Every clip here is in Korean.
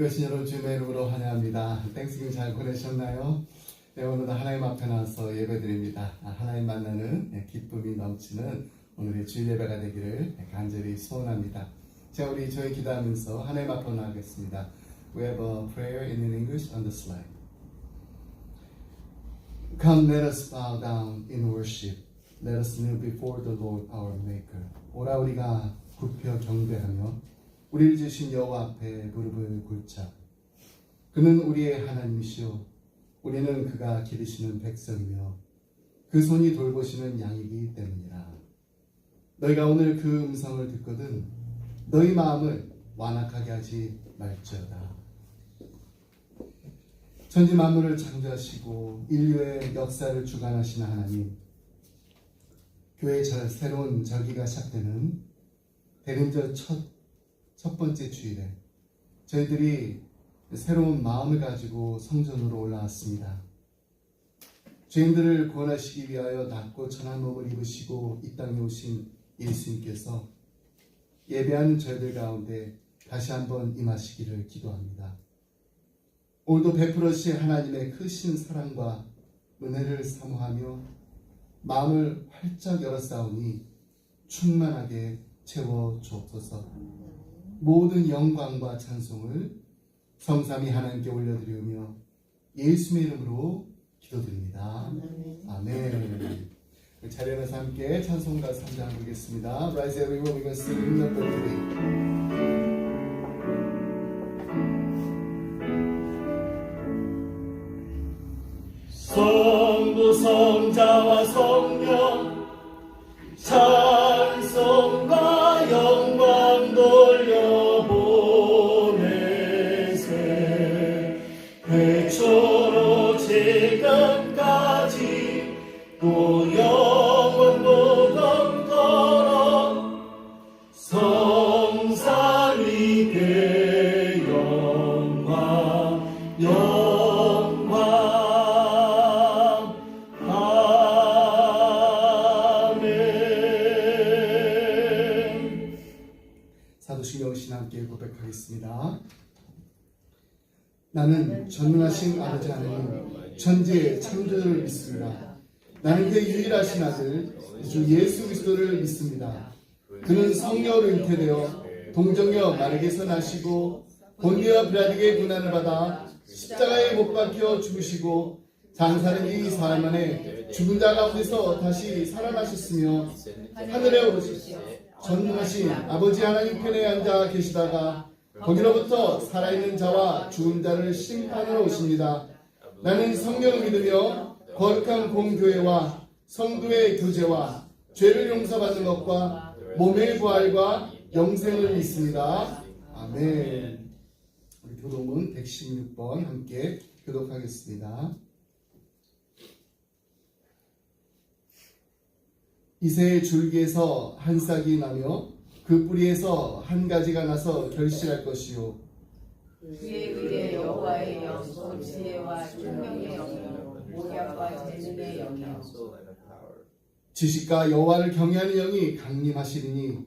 이것이 여러분 주님의 이름으로 환영합니다. 땡스기빙 잘 보내셨나요? 네, 오늘도 하나님 앞에 나와서 예배드립니다. 하나님 만나는 기쁨이 넘치는 오늘의 주일 예배가 되기를 간절히 소원합니다. 자, 우리 저희 기도하면서 하나님 앞으로 나가겠습니다. We have a prayer in English on the slide. Come, let us bow down in worship. Let us kneel before the Lord our Maker. 오라 우리가 굽혀 경배하며 우리를 지으신 여호와 앞에 무릎을 꿇자. 그는 우리의 하나님이시오. 우리는 그가 기르시는 백성이며 그 손이 돌보시는 양이기 때문이라. 너희가 오늘 그 음성을 듣거든 너희 마음을 완악하게 하지 말지어다. 천지 만물을 창조하시고 인류의 역사를 주관하시는 하나님, 교회의 새로운 절기가 시작되는 대림절 첫 번째 주일에 저희들이 새로운 마음을 가지고 성전으로 올라왔습니다. 죄인들을 구원하시기 위하여 낮고 천한 몸을 입으시고 이 땅에 오신 예수님께서 예배하는 저희들 가운데 다시 한번 임하시기를 기도합니다. 오늘도 베풀으신 하나님의 크신 사랑과 은혜를 사모하며 마음을 활짝 열었사오니 충만하게 채워 주옵소서. 모든 영광과 찬송을 성삼위 하나님께 올려드리며 예수님의 이름으로 기도드립니다. 아멘. 자리에서 함께 찬송가 3장 부르겠습니다. Rise everyone, we will sing number 3. 성부 성자와 성령 찬송과 영광 돌려보내세. 태초로 지금까지 또 영원 무덤토록 성삼위께 영광 사도신경 신앙께 고백하겠습니다. 나는 전능하신 아버지 하나님 천지의 창조주를 믿습니다. 나는 그의 유일하신 아들 주 예수 그리스도를 믿습니다. 그는 성령으로 잉태되어 동정녀 마리아에게서 나시고 본디오 빌라도에게 고난을 받아 십자가에 못 박혀 죽으시고 장사된 지 사흘 만에 죽은 자 가운데서 다시 살아나셨으며 하늘에 오르시고 전능하신 아버지 하나님 편에 앉아 계시다가 거기로부터 살아있는 자와 죽은 자를 심판하러 오십니다. 나는 성령을 믿으며 거룩한 공교회와 성도의 교제와 죄를 용서받는 것과 몸의 부활과 영생을 믿습니다. 아멘. 우리 교독문 116번 함께 교독하겠습니다. 이새의 줄기에서 한 싹이 나며 그 뿌리에서 한 가지가 나서 결실할 것이요 그에 의해 여호와의 영, 지혜와 총명의 영이요 모략과 재능의 영이요 지식과 여호와를 경외하는 영이 강림하시리니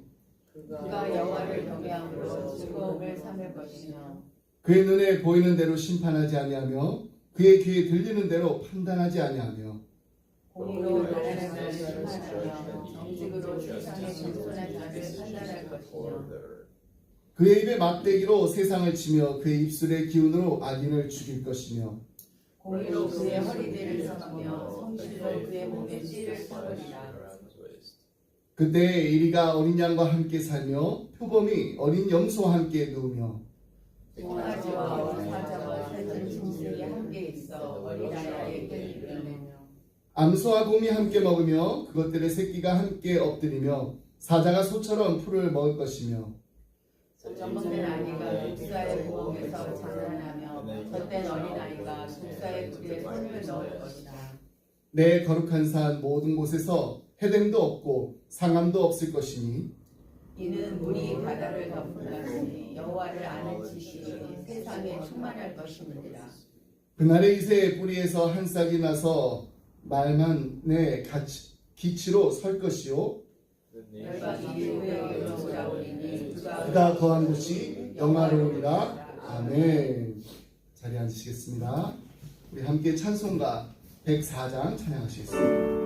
그가 여호와를 경외함으로 즐거움을 삼을 것이며 그의 눈에 보이는 대로 심판하지 아니하며 그의 귀에 들리는 대로 판단하지 아니하며 공의로 나라는 자를 심판하며 정직으로 세상의 겸손한 자를 판단할 것이며 그의 입에 막대기로 세상을 치며 그의 입술의 기운으로 악인을 죽일 것이며 공의로 그의 허리띠를 섞으며 성실로 그의 몸에 띠를 섞으리라. 그때 이리가 어린 양과 함께 살며 표범이 어린 염소와 함께 누우며 송아지와 어사자와 살찐 짐승이 함께 있어 어린아이의 끈을 끌며 암소와 곰이 함께 먹으며 그것들의 새끼가 함께 엎드리며 사자가 소처럼 풀을 먹을 것이며 젖먹는 아기가 독사의 부엌에서 장난하며 젖된 어린아이가 독사의 굴에 손을 넣을 것이다. 내 거룩한 산 모든 곳에서 해됨도 없고 상함도 없을 것이니 이는 물이 바다를 덮음같이 여호와를 아는 지식이 세상에 충만할 것입니다. 그날에 이새의 뿌리에서 한 싹이 나서 말만의 기치로 설 것이요 열방이 주의 이름으로 오리니 그가 거한 곳이 영화로우리라. 아멘. 자리에 앉으시겠습니다. 우리 함께 찬송가 104장 찬양하시겠습니다.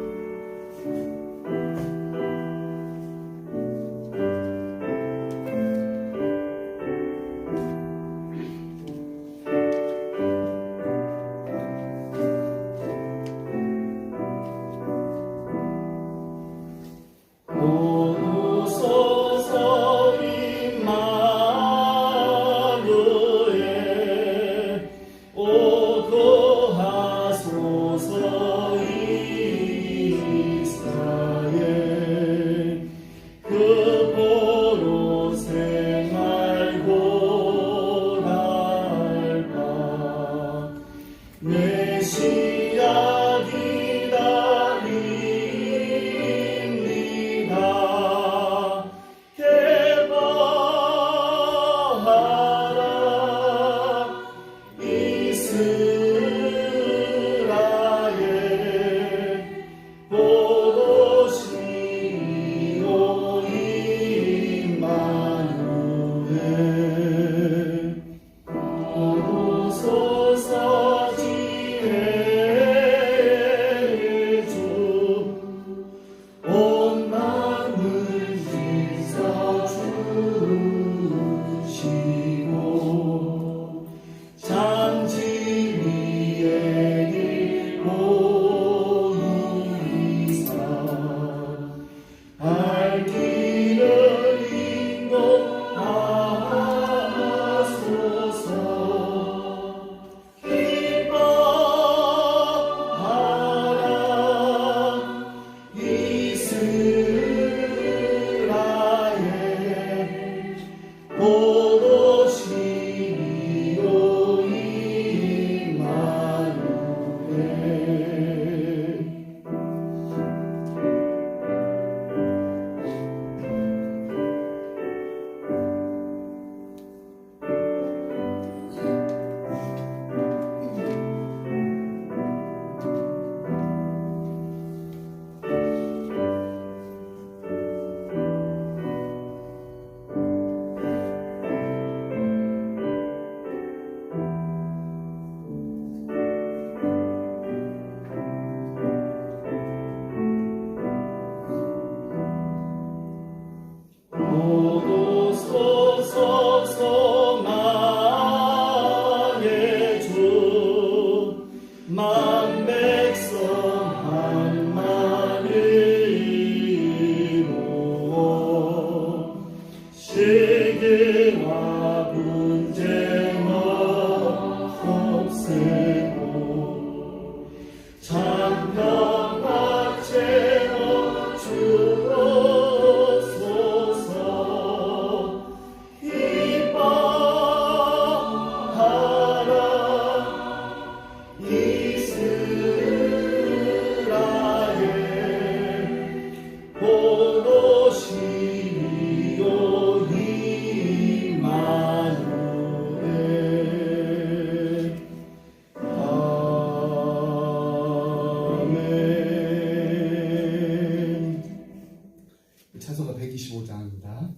찬송가 125장입니다.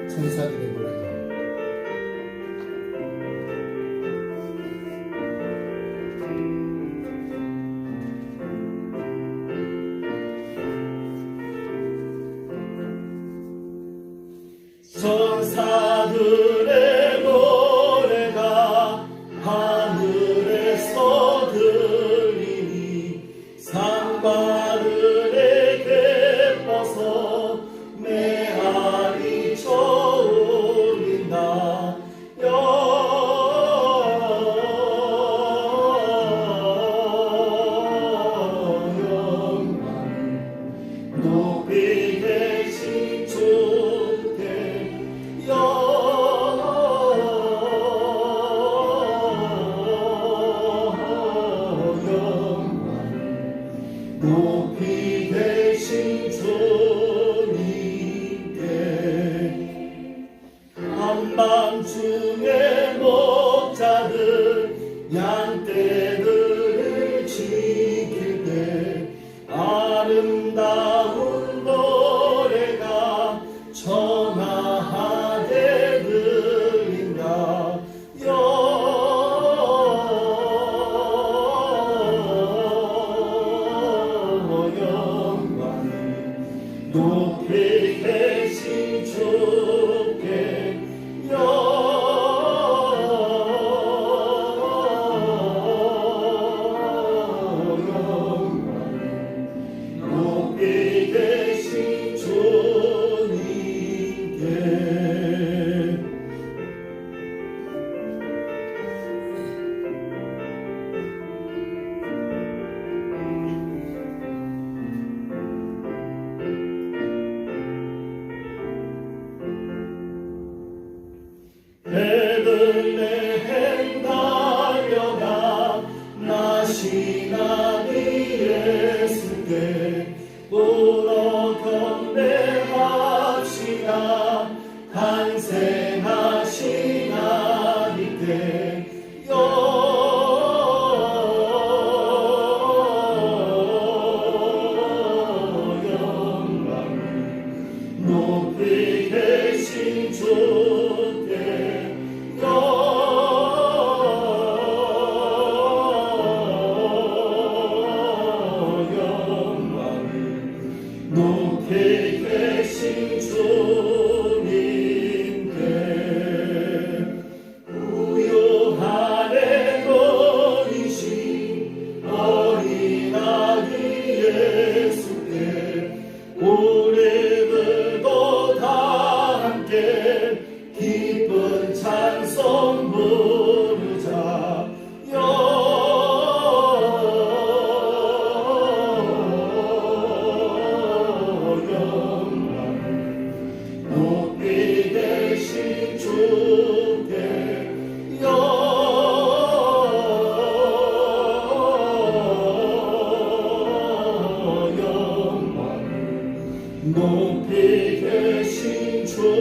천사들의 노래. 천사들의 노래가 하늘에서 들리니 산바들에게 뻗어 메아리 쳐올린다. 영광 높이 계신 주께 영광 높이 계신 주께 높이 계신 주님께 베들레헴 달려가 나시나니 예수께 울어 경배합시다. 탄생하신 하나님께 영광 높이 계신 주께 높이 계신 주님께 우유하네 거리신 어린아기 예수께 우리들도 다 함께 기쁜 찬송 부르자. 높이 계신 주께 영광 높이 계신 주님께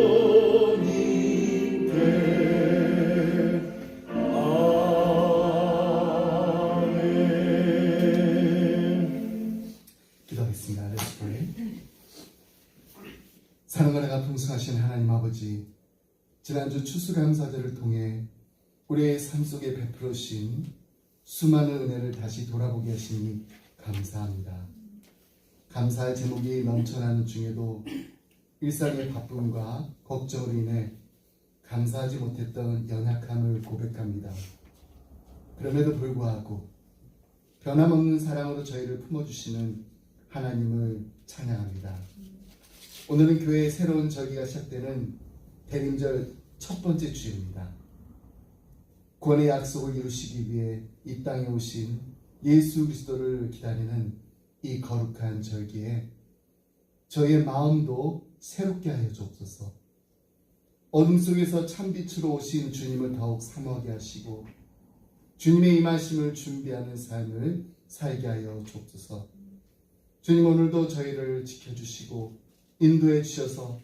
아멘. 기도하겠습니다. Let's pray. 사랑하다가 풍성하신 하나님 아버지, 지난주 추수감사절을 통해 우리의 삶 속에 베풀으신 수많은 은혜를 다시 돌아보게 하시니 감사합니다. 감사의 제목이 넘쳐나는 중에도 일상의 바쁨과 걱정으로 인해 감사하지 못했던 연약함을 고백합니다. 그럼에도 불구하고 변함없는 사랑으로 저희를 품어주시는 하나님을 찬양합니다. 오늘은 교회의 새로운 절기가 시작되는 대림절 첫 번째 주일입니다. 구원의 약속을 이루시기 위해 이 땅에 오신 예수 그리스도를 기다리는 이 거룩한 절기에 저희의 마음도 새롭게 하여 주옵소서. 어둠 속에서 참빛으로 오신 주님을 더욱 사모하게 하시고 주님의 임하심을 준비하는 삶을 살게 하여 주옵소서. 주님, 오늘도 저희를 지켜주시고 인도해 주셔서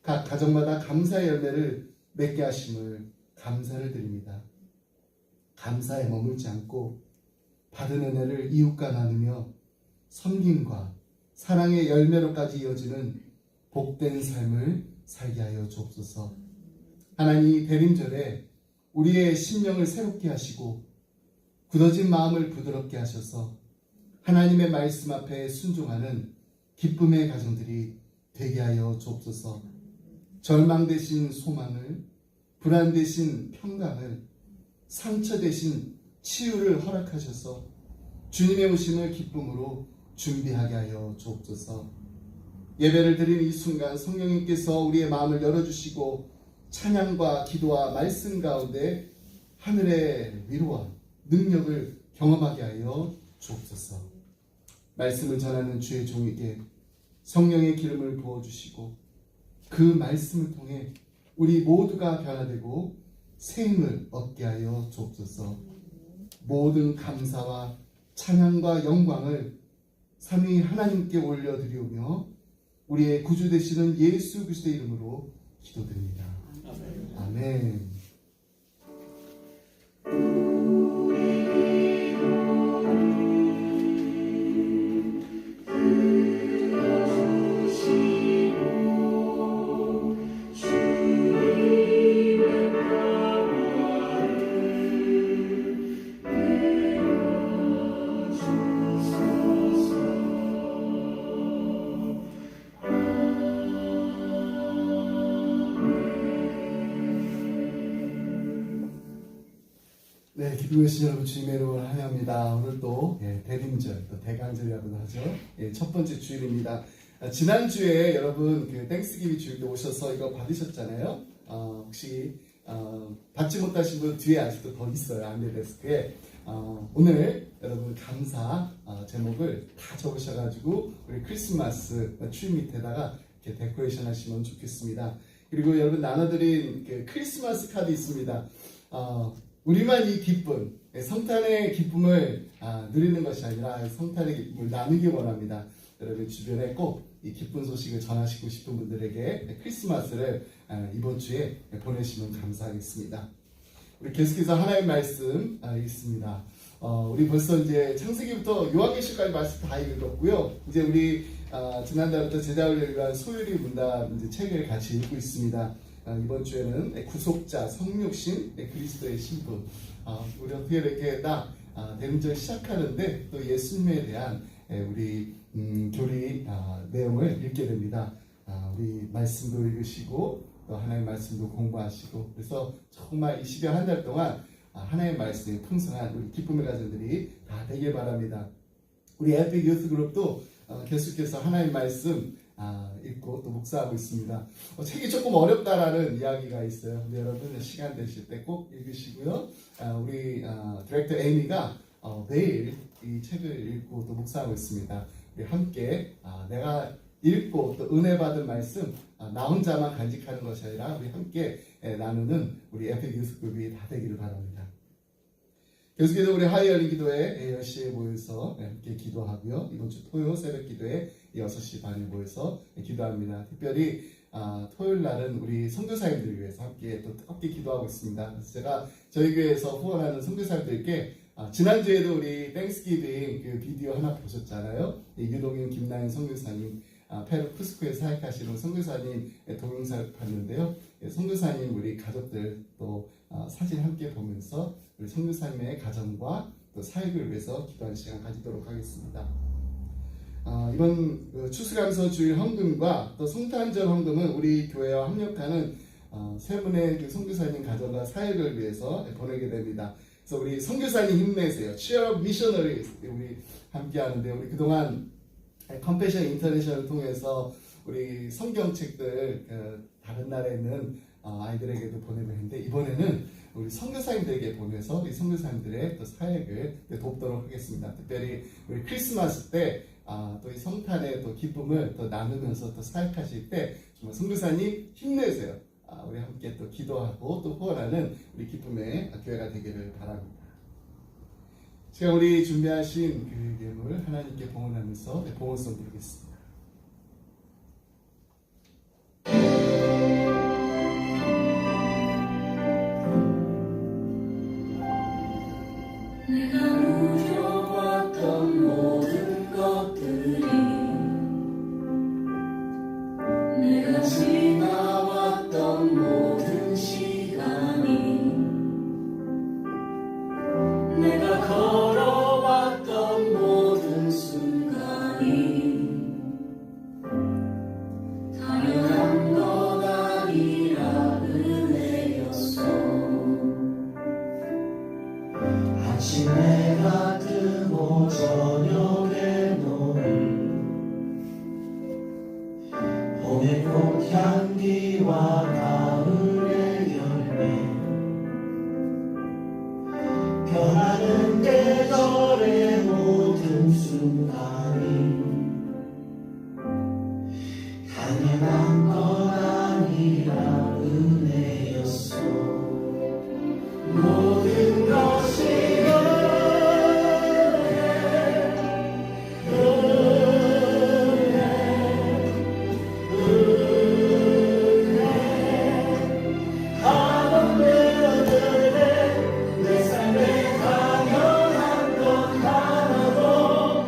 각 가정마다 감사의 열매를 맺게 하심을 감사를 드립니다. 감사에 머물지 않고 받은 은혜를 이웃과 나누며 섬김과 사랑의 열매로까지 이어지는 복된 삶을 살게 하여 주옵소서. 하나님, 대림절에 우리의 심령을 새롭게 하시고 굳어진 마음을 부드럽게 하셔서 하나님의 말씀 앞에 순종하는 기쁨의 가정들이 되게 하여 주옵소서. 절망 대신 소망을, 불안 대신 평강을, 상처 대신 치유를 허락하셔서 주님의 오심을 기쁨으로 준비하게 하여 주옵소서. 예배를 드린 이 순간 성령님께서 우리의 마음을 열어주시고 찬양과 기도와 말씀 가운데 하늘의 위로와 능력을 경험하게 하여 주옵소서. 말씀을 전하는 주의 종에게 성령의 기름을 부어주시고 그 말씀을 통해 우리 모두가 변화되고 새 힘을 얻게 하여 주옵소서. 모든 감사와 찬양과 영광을 삼위 하나님께 올려드리오며 우리의 구주 되시는 예수 그리스도의 이름으로 기도드립니다. 아멘. 기쁨의 신 여러분 주님의 이름으로 환영합니다. 오늘 또 대림절, 또 대강절이라고도 하죠. 첫 번째 주일입니다. 지난주에 여러분 그 땡스기비 주일 때 오셔서 이거 받으셨잖아요. 혹시 받지 못하신 분 뒤에 아직도 더 있어요. 안내데스크에. 오늘 여러분 감사 제목을 다 적으셔가지고 우리 크리스마스 추위 밑에다가 이렇게 데코레이션 하시면 좋겠습니다. 그리고 여러분 나눠드린 그 크리스마스 카드 있습니다. 우리만 이 기쁨, 성탄의 기쁨을 누리는 것이 아니라 성탄의 기쁨을 나누기 원합니다. 여러분 주변에 꼭 이 기쁜 소식을 전하시고 싶은 분들에게 크리스마스를 이번 주에 보내시면 감사하겠습니다. 우리 계속해서 하나님의 말씀 읽습니다. 우리 벌써 이제 창세기부터 요한계시록까지 말씀 다 읽었고요. 이제 우리 지난달부터 제자훈련을 위한 소율이 문답 이제 책을 같이 읽고 있습니다. 이번 주에는 구속자, 성육신, 그리스도의 신분. 우리 어떻게 이렇게 딱 대림절 시작하는데 또 예수님에 대한 우리 교리 내용을 읽게 됩니다. 우리 말씀도 읽으시고 또 하나님의 말씀도 공부하시고 그래서 정말 20여 한 달 동안 하나님의 말씀에 풍성한 우리 기쁨의 가정들이 다 되길 바랍니다. 우리 에픽 유스 그룹도 계속해서 하나님의 말씀 읽고 또 묵상하고 있습니다. 책이 조금 어렵다라는 이야기가 있어요. 근데 여러분 시간 되실 때 꼭 읽으시고요. 우리 디렉터 에이미가 매일 이 책을 읽고 또 묵상하고 있습니다. 우리 함께 내가 읽고 또 은혜 받은 말씀 나 혼자만 간직하는 것이 아니라 우리 함께 나누는 우리 에픽 유스 그룹이 다 되기를 바랍니다. 계속해서 우리 하이어링 기도회 10시에 모여서 함께 기도하고요. 이번 주 토요 새벽 기도회 6시 반에 모여서 기도합니다. 특별히 토요일 날은 우리 선교사님들을 위해서 함께 또 뜨겁게 기도하고 있습니다. 그래서 제가 저희 교회에서 후원하는 선교사님들께 지난주에도 우리 땡스기빙 그 비디오 하나 보셨잖아요. 유동인 김나연 선교사님, 페루 쿠스코에 사역하시는 선교사님 동영상을 봤는데요. 선교사님 우리 가족들 또 사진 함께 보면서 우리 선교사님의 가정과 또 사역을 위해서 기도하는 시간 가지도록 하겠습니다. 이번 추수감사 주일 헌금과 또 성탄절 헌금은 우리 교회와 협력하는 세 분의 그 선교사님 가정과 사역을 위해서 보내게 됩니다. 그래서 우리 선교사님 힘내세요. Cheer up missionaries 우리 함께 하는데 우리 그동안 컴패션 인터내셔널을 통해서 우리 성경책들 다른 나라에 있는 아이들에게도 보내고 했는데 이번에는 우리 선교사님들에게 보내서 우리 선교사님들의 또 사역을 돕도록 하겠습니다. 특별히 우리 크리스마스 때 또 이 성탄의 또 기쁨을 또 나누면서 또 사역하실 때 정말 선교사님 힘내세요. 우리 함께 또 기도하고 또 후원하는 우리 기쁨의 교회가 되기를 바랍니다. 제가 우리 준비하신 그 예물 하나님께 봉헌하면서 봉헌송 드리겠습니다. 내가 누려왔던 모든 것들이 내가 지나왔던 모든 시간이 내가 걸어왔던 모든 순간이 당연한 건 아니라 은혜였어. 아침에 뜨고 저녁에 노을 봄의 꽃향기와 가을의 열매 변하는 계절의 모든 순간이 당연한 건 아니라 은혜였어. 모든 것이 내 삶에 당연한 것 하나도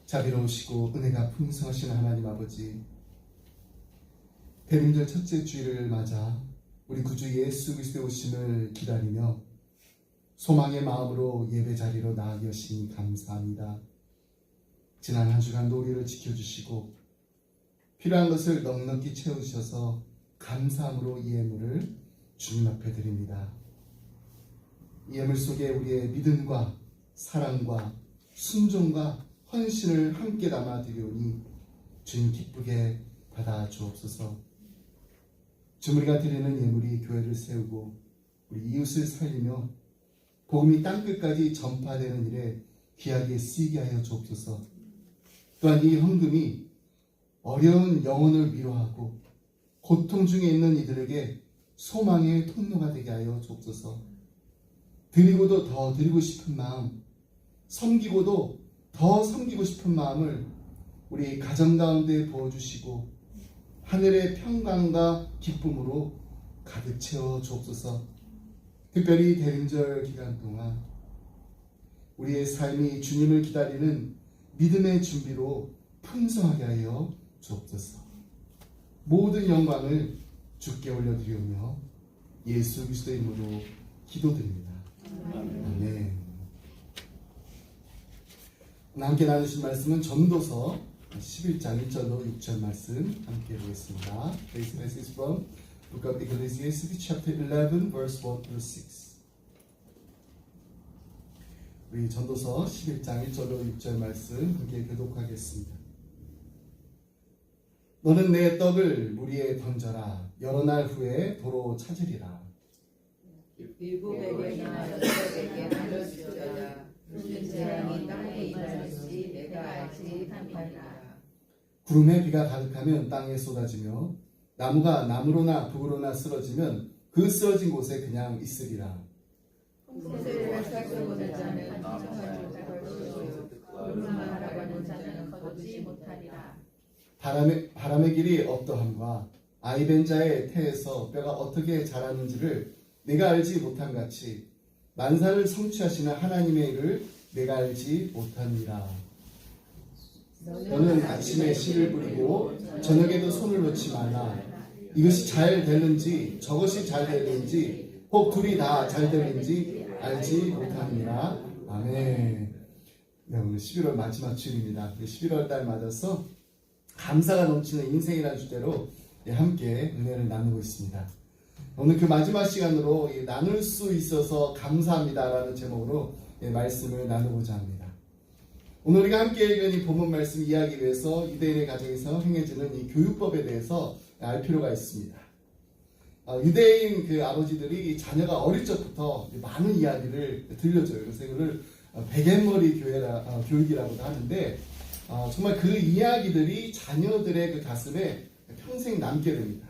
자비로우시고 은혜가 풍성하신 하나님 아버지, 대림절 첫째 주일을 맞아 우리 구주 예수 그리스도의 오심을 기다리며 소망의 마음으로 예배 자리로 나아가 계시니 감사합니다. 지난 한 주간 우리를 지켜주시고 필요한 것을 넉넉히 채워주셔서 감사함으로 이 예물을 주님 앞에 드립니다. 이 예물 속에 우리의 믿음과 사랑과 순종과 헌신을 함께 담아드리오니 주님 기쁘게 받아 주옵소서. 주님, 우리가 드리는 예물이 교회를 세우고 우리 이웃을 살리며 복음이 땅끝까지 전파되는 일에 귀하게 쓰이게 하여 주옵소서. 또한 이 헌금이 어려운 영혼을 위로하고 고통 중에 있는 이들에게 소망의 통로가 되게 하여 주옵소서. 드리고도 더 드리고 싶은 마음, 섬기고도 더 섬기고 싶은 마음을 우리 가정 가운데 부어주시고 하늘의 평강과 기쁨으로 가득 채워 주옵소서. 특별히 대림절 기간 동안 우리의 삶이 주님을 기다리는 믿음의 준비로 풍성하게 하여 주옵소서. 모든 영광을 주께 올려드리오며 예수 그리스도의 이름으로 기도드립니다. 아멘. 함께 나누신 말씀은 전도서 11장 1절로 6절 말씀 함께 보겠습니다. This message from Book of Ecclesiastes chapter 11 verse 1 through 6. 우리 전도서 11장 1절로 6절 말씀 함께 교독하겠습니다. 너는 내 떡을 무리에 던져라. 여러 날 후에 도로 찾으리라. 일곱에게나 여덟에게 나눠주어라. 무슨 재앙이 땅에 임하는지 내가 알지 못하리라. 구름에 비가 가득하면 땅에 쏟아지며 나무가 나무로나 북으로나 쓰러지면 그 쓰러진 곳에 그냥 있으리라. 홍수를 살펴보는 자는 인정하지 못할 것이요 구름만 바라보는 자는 거두지 못하리라. 바람의 길이 어떠함과 아이된 자의 태에서 뼈가 어떻게 자라는지를 내가 알지 못한 같이 만사를 성취하시는 하나님의 일을 내가 알지 못하니라. 너는 아침에 씨를 뿌리고 저녁에도 손을 놓지 말라. 이것이 잘 되는지 저것이 잘 되는지 혹 둘이 다 잘 되는지 알지 못하니라. 아멘. 네, 오늘 11월 마지막 주일입니다. 11월 달 맞아서 감사가 넘치는 인생이라는 주제로 함께 은혜를 나누고 있습니다. 오늘 그 마지막 시간으로 나눌 수 있어서 감사합니다라는 제목으로 말씀을 나누고자 합니다. 오늘 우리가 함께 읽은 이 본문 말씀 이야기 위해서 유대인의 가정에서 행해지는 이 교육법에 대해서 알 필요가 있습니다. 유대인 그 아버지들이 자녀가 어릴 적부터 많은 이야기를 들려줘요. 그래서 이거를 베갯머리 교육이라고도 하는데 정말 그 이야기들이 자녀들의 그 가슴에 평생 남게 됩니다.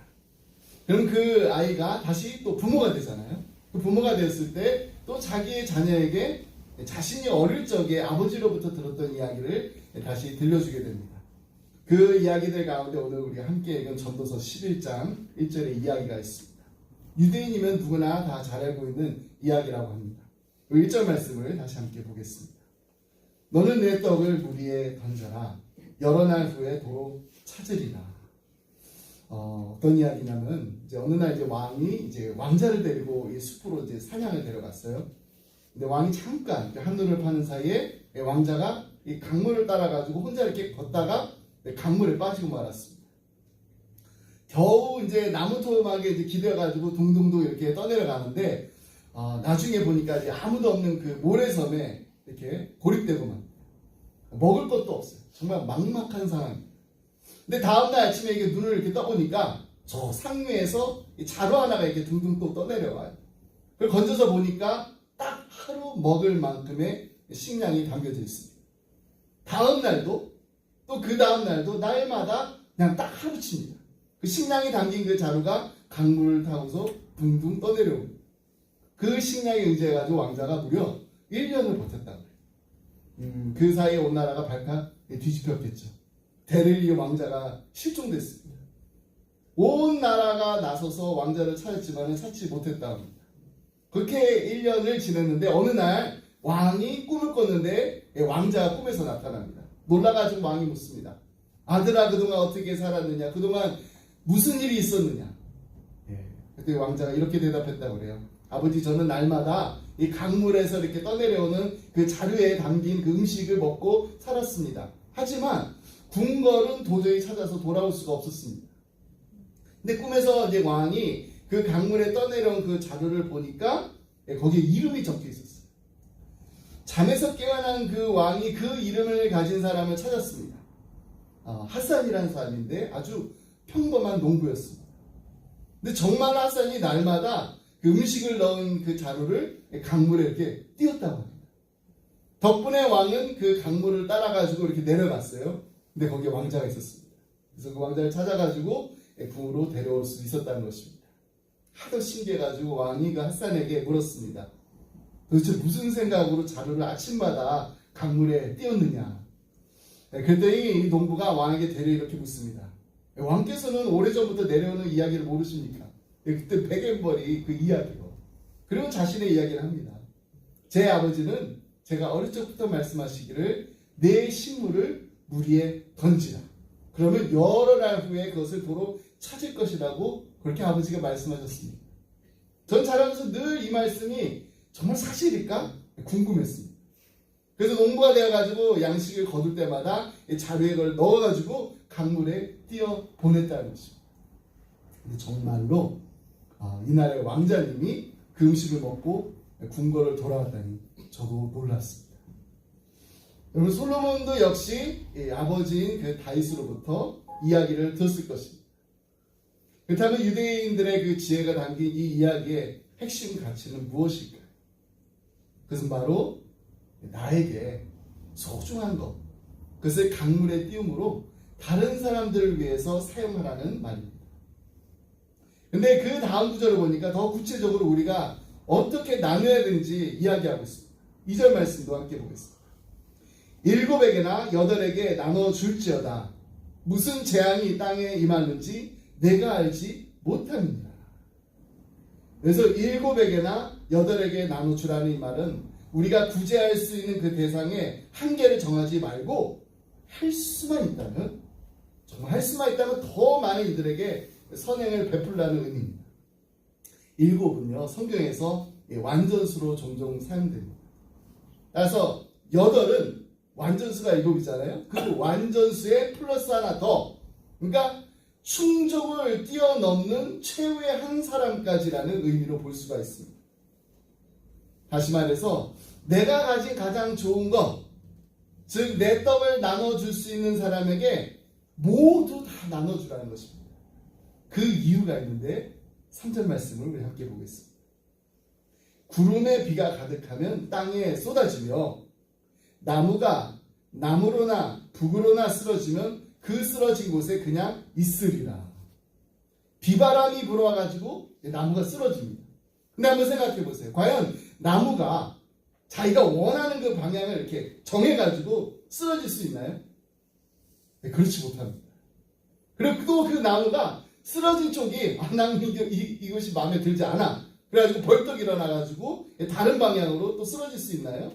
그럼 그 아이가 다시 또 부모가 되잖아요. 그 부모가 됐을 때 또 자기의 자녀에게 자신이 어릴 적에 아버지로부터 들었던 이야기를 다시 들려주게 됩니다. 그 이야기들 가운데 오늘 우리가 함께 읽은 전도서 11장 1절의 이야기가 있습니다. 유대인이면 누구나 다 잘 알고 있는 이야기라고 합니다. 1절 말씀을 다시 함께 보겠습니다. 너는 내 떡을 무리에 던져라. 여러 날 후에 도로 찾으리라. 어떤 이야기냐면 이제 어느 날 이제 왕이 이제 왕자를 데리고 이 숲으로 이제 사냥을 데려갔어요. 근데 왕이 잠깐 한눈을 파는 사이에 왕자가 이 강물을 따라가지고 혼자 이렇게 걷다가 강물에 빠지고 말았습니다. 겨우 이제 나무 토막에 이제 기대가지고 둥둥둥 이렇게 떠내려가는데 나중에 보니까 이제 아무도 없는 그 모래섬에 이렇게 고립되고만 먹을 것도 없어요. 정말 막막한 상황입니다. 근데 다음날 아침에 이게 눈을 이렇게 떠보니까 저 상류에서 자루 하나가 이렇게 둥둥 또 떠내려와요. 그걸 건져서 보니까 딱 하루 먹을 만큼의 식량이 담겨져 있습니다. 다음 날도 또 그 다음 날도 날마다 그냥 딱 하루치입니다. 그 식량이 담긴 그 자루가 강물을 타고서 둥둥 떠내려옵니다. 그 식량에 의지해가지고 왕자가 무려 1년을 버텼다고 해요. 그 사이에 온 나라가 발칵 뒤집혔겠죠. 대를 이어 왕자가 실종됐습니다. 온 나라가 나서서 왕자를 찾았지만 찾지 못했다고 합니다. 그렇게 1년을 지냈는데 어느 날 왕이 꿈을 꿨는데 왕자가 꿈에서 나타납니다. 놀라가지고 왕이 묻습니다. 아들아, 그동안 어떻게 살았느냐? 그동안 무슨 일이 있었느냐? 그때 왕자가 이렇게 대답했다고 그래요. 아버지, 저는 날마다 이 강물에서 이렇게 떠내려오는 그 자루에 담긴 그 음식을 먹고 살았습니다. 하지만 궁궐은 도저히 찾아서 돌아올 수가 없었습니다. 근데 꿈에서 이제 왕이 그 강물에 떠내려온 그 자루를 보니까 거기에 이름이 적혀 있었어요. 잠에서 깨어난 그 왕이 그 이름을 가진 사람을 찾았습니다. 핫산이라는 사람인데 아주 평범한 농부였습니다. 근데 정말 핫산이 날마다 그 음식을 넣은 그 자루를 강물에 이렇게 띄웠다고 합니다. 덕분에 왕은 그 강물을 따라가지고 이렇게 내려갔어요. 근데 거기에 왕자가 있었습니다. 그래서 그 왕자를 찾아가지고 궁으로 데려올 수 있었다는 것입니다. 하도 신기해가지고 왕이 그 핫산에게 물었습니다. 도대체 무슨 생각으로 자루를 아침마다 강물에 띄웠느냐? 그랬더니 이 농부가 왕에게 대려 이렇게 묻습니다. 왕께서는 오래전부터 내려오는 이야기를 모르십니까? 그때 백앤벌이 그 이야기로. 그리고 자신의 이야기를 합니다. 제 아버지는 제가 어릴 적부터 말씀하시기를 내 식물을 물 위에 던지라. 그러면 여러 날 후에 그것을 도로 찾을 것이라고 그렇게 아버지가 말씀하셨습니다. 전 자라면서 늘 이 말씀이 정말 사실일까? 궁금했습니다. 그래서 농부가 되어가지고 양식을 거둘 때마다 자루에 그걸 넣어가지고 강물에 띄어 보냈다는 것입니다. 근데 정말로 이날의 왕자님이 그 음식을 먹고 궁궐을 돌아왔다니 저도 놀랐습니다. 여러분, 솔로몬도 역시 아버지인 그 다윗으로부터 이야기를 들었을 것입니다. 그렇다면 유대인들의 그 지혜가 담긴 이 이야기의 핵심 가치는 무엇일까요? 그것은 바로 나에게 소중한 것, 그것을 강물에 띄움으로 다른 사람들을 위해서 사용하라는 말입니다. 근데 그 다음 구절을 보니까 더 구체적으로 우리가 어떻게 나눠야 되는지 이야기하고 있습니다. 2절 말씀도 함께 보겠습니다. 7에게나 8에게 나눠줄지어다. 무슨 재앙이 땅에 임하는지 내가 알지 못함이니라. 그래서 7에게나 8에게 나눠주라는 이 말은 우리가 구제할 수 있는 그 대상에 한계를 정하지 말고 할 수만 있다면, 정말 할 수만 있다면 더 많은 이들에게 선행을 베풀라는 의미입니다. 7은요, 성경에서 완전수로 종종 사용됩니다. 따라서 8은 완전수가 7이잖아요. 그 완전수에 플러스 하나 더, 그러니까 충족을 뛰어넘는 최후의 한 사람까지라는 의미로 볼 수가 있습니다. 다시 말해서 내가 가진 가장 좋은 것, 즉 내 떡을 나눠줄 수 있는 사람에게 모두 다 나눠주라는 것입니다. 그 이유가 있는데 3절 말씀을 우리 함께 보겠습니다. 구름에 비가 가득하면 땅에 쏟아지며 나무가 남으로나 북으로나 쓰러지면 그 쓰러진 곳에 그냥 있으리라. 비바람이 불어와가지고 나무가 쓰러집니다. 근데 한번 생각해 보세요. 과연 나무가 자기가 원하는 그 방향을 이렇게 정해가지고 쓰러질 수 있나요? 네, 그렇지 못합니다. 그리고 또 그 나무가 쓰러진 쪽이 나는 이것이 마음에 들지 않아. 그래가지고 벌떡 일어나가지고 다른 방향으로 또 쓰러질 수 있나요?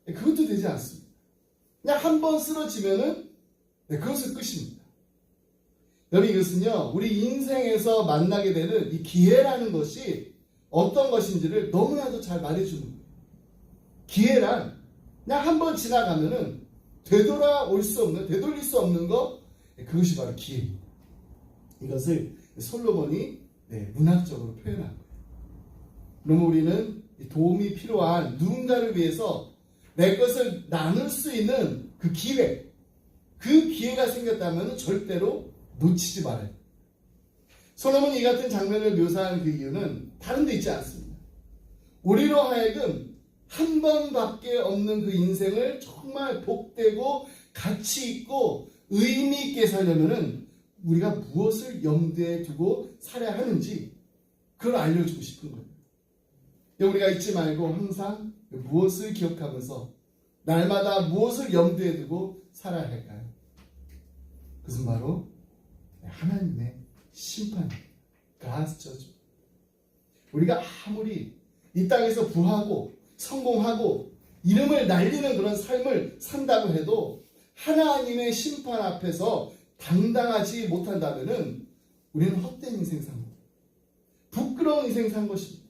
네, 그것도 되지 않습니다. 그냥 한 번 쓰러지면은 그것은 끝입니다. 여러분, 이것은요, 우리 인생에서 만나게 되는 이 기회라는 것이 어떤 것인지를 너무나도 잘 말해주는 거예요. 기회란 그냥 한 번 지나가면은 되돌릴 수 없는 것, 그것이 바로 기회입니다. 이것을 솔로몬이 문학적으로 표현한 거예요. 그러면 우리는 도움이 필요한 누군가를 위해서 내 것을 나눌 수 있는 그 기회가 생겼다면 절대로 놓치지 말아요. 솔로몬이 이 같은 장면을 묘사한 그 이유는 다른 데 있지 않습니다. 우리로 하여금 한 번밖에 없는 그 인생을 정말 복되고 가치 있고 의미 있게 살려면은 우리가 무엇을 염두에 두고 살아야 하는지 그걸 알려주고 싶은 거예요. 우리가 잊지 말고 항상 무엇을 기억하면서 날마다 무엇을 염두에 두고 살아야 할까요? 그것은 바로 하나님의 심판입니다. God's judgment. 우리가 아무리 이 땅에서 부하고 성공하고 이름을 날리는 그런 삶을 산다고 해도 하나님의 심판 앞에서 당당하지 못한다면은 우리는 헛된 인생 산 겁니다. 부끄러운 인생 산 것입니다.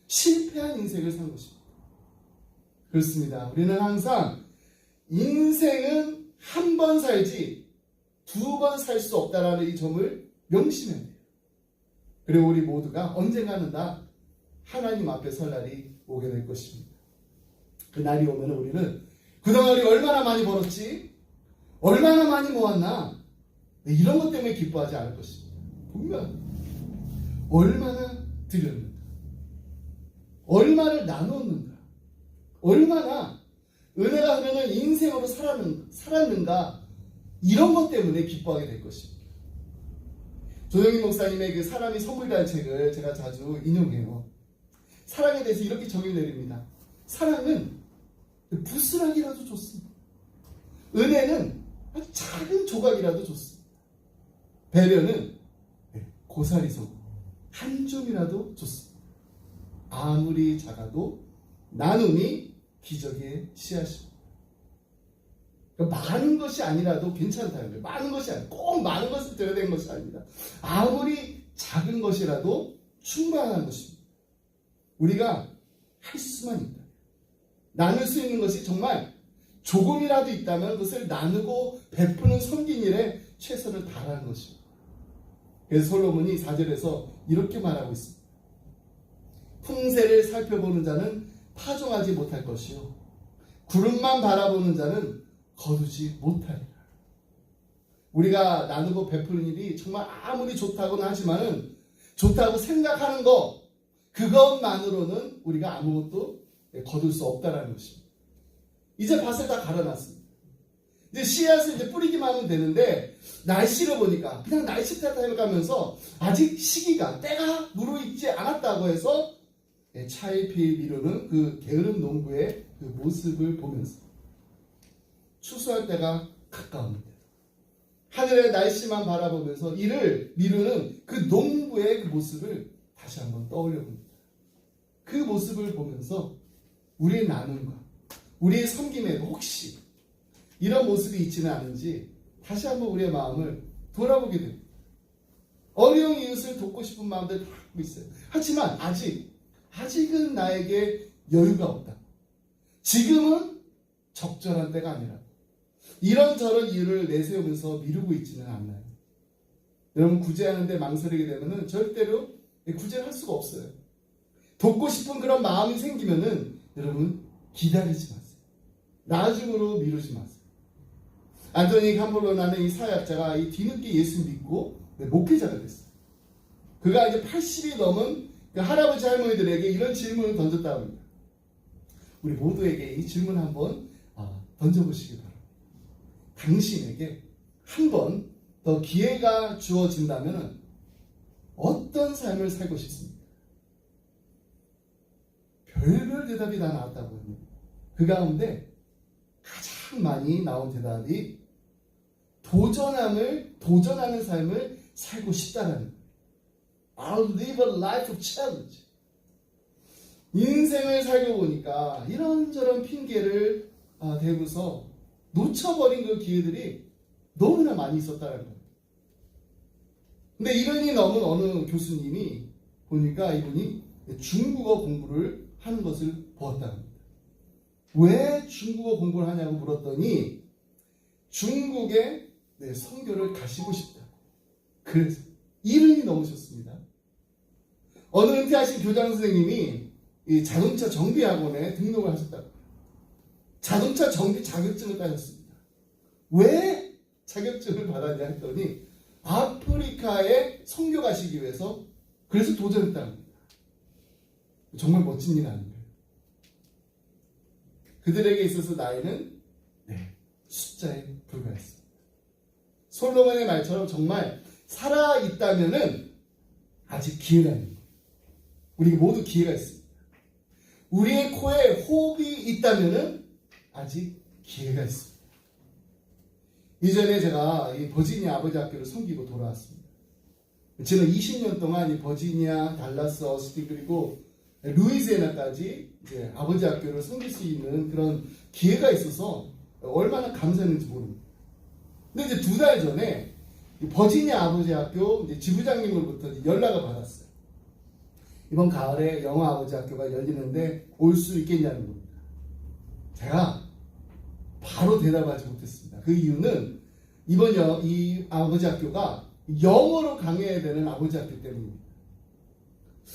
실패한 인생을 산 것입니다. 그렇습니다. 우리는 항상 인생은 한 번 살지 두 번 살 수 없다라는 이 점을 명심해야 돼요. 그리고 우리 모두가 언젠가는 다 하나님 앞에 설 날이 오게 될 것입니다. 그 날이 오면 우리는 그동안 우리 얼마나 많이 벌었지? 얼마나 많이 모았나? 이런 것 때문에 기뻐하지 않을 것입니다. 분명 얼마나 드렸는가? 얼마를 나눴는가? 얼마나 은혜가 흐르는 인생으로 살았는가? 이런 것 때문에 기뻐하게 될 것입니다. 조영희 목사님의 그 사람이 선물이라는 책을 제가 자주 인용해요. 사랑에 대해서 이렇게 정의 내립니다. 사랑은 부스락이라도 좋습니다. 은혜는 아주 작은 조각이라도 좋습니다. 배려는 고사리석 한 줌이라도 좋습니다. 아무리 작아도 나눔이 기적의 씨앗입니다. 그러니까 많은 것이 아니라도 괜찮다는 거예요. 많은 것이 아니라 꼭 많은 것을 드려야 되는 것이 아닙니다. 아무리 작은 것이라도 충분한 것입니다. 우리가 할 수만 있다. 나눌 수 있는 것이 정말 조금이라도 있다면 그것을 나누고 베푸는 섬긴 일에 최선을 다하는 것입니다. 그래서 솔로몬이 4절에서 이렇게 말하고 있습니다. 풍세를 살펴보는 자는 파종하지 못할 것이요 구름만 바라보는 자는 거두지 못하리라. 우리가 나누고 베푸는 일이 정말 아무리 좋다고는 하지만은 좋다고 생각하는 것 그것만으로는 우리가 아무것도 거둘 수 없다라는 것입니다. 이제 밭을 다 갈아놨습니다. 이제 씨앗을 이제 뿌리기만 하면 되는데 날씨를 보니까 그냥 날씨 탓을 가면서 아직 시기가 때가 무르익지 않았다고 해서 차일피일 미루는 그 게으른 농부의 그 모습을 보면서 추수할 때가 가까웁니다. 하늘의 날씨만 바라보면서 이를 미루는 그 농부의 그 모습을 다시 한번 떠올려 봅니다. 그 모습을 보면서 우리의 나눔과 우리의 섬김에도 혹시 이런 모습이 있지는 않은지 다시 한번 우리의 마음을 돌아보게 됩니다. 어려운 이웃을 돕고 싶은 마음들 다 갖고 있어요. 하지만 아직은 나에게 여유가 없다. 지금은 적절한 때가 아니라 이런저런 이유를 내세우면서 미루고 있지는 않나요? 여러분 구제하는데 망설이게 되면은 절대로 구제를 할 수가 없어요. 돕고 싶은 그런 마음이 생기면은 여러분 기다리지 마세요. 나중으로 미루지 마세요. 안토니 캄볼로나는 이 사역자가 이 뒤늦게 예수 믿고 목회자가 됐어요. 그가 이제 80이 넘은 그 할아버지 할머니들에게 이런 질문을 던졌다고 합니다. 우리 모두에게 이 질문 한번 던져보시기 바랍니다. 당신에게 한 번 더 기회가 주어진다면 어떤 삶을 살고 싶습니까? 별별 대답이 다 나왔다고 합니다. 그 가운데 가장 많이 나온 대답이 도전하는 삶을 살고 싶다라는 거예요. I'll live a life of challenge. 인생을 살고 보니까 이런저런 핑계를 대고서 놓쳐버린 그 기회들이 너무나 많이 있었다는 거예요. 근데 이른이 넘은 어느 교수님이 보니까 이분이 중국어 공부를 하는 것을 보았다는 겁니다. 왜 중국어 공부를 하냐고 물었더니 중국에 선교를 가시고 싶다. 그래서 이른이 넘으셨습니다. 어느 은퇴하신 교장 선생님이 이 자동차 정비학원에 등록을 하셨다고. 자동차 정비 자격증을 따셨습니다. 왜 자격증을 받았냐 했더니 아프리카에 선교 가시기 위해서 그래서 도전했다는 겁니다. 정말 멋진 일 아닌가요? 그들에게 있어서 나이는 숫자에 불과했습니다. 솔로몬의 말처럼 정말 살아있다면은 아직 기회가 있는 거예요. 우리 모두 기회가 있습니다. 우리의 코에 호흡이 있다면은 아직 기회가 있습니다. 이전에 제가 이 버지니아 아버지 학교를 섬기고 돌아왔습니다. 저는 20년 동안 이 버지니아, 달라스, 어스틴 그리고 루이지애나까지 이제 아버지 학교를 섬길 수 있는 그런 기회가 있어서 얼마나 감사했는지 모릅니다. 근데 이제 2달 전에 이 버지니아 아버지 학교 이제 지부장님으로부터 이제 연락을 받았어요. 이번 가을에 영어 아버지 학교가 열리는데 올 수 있겠냐는 겁니다. 제가 바로 대답하지 못했습니다. 그 이유는 이번 이 아버지 학교가 영어로 강해야 되는 아버지 학교 때문입니다.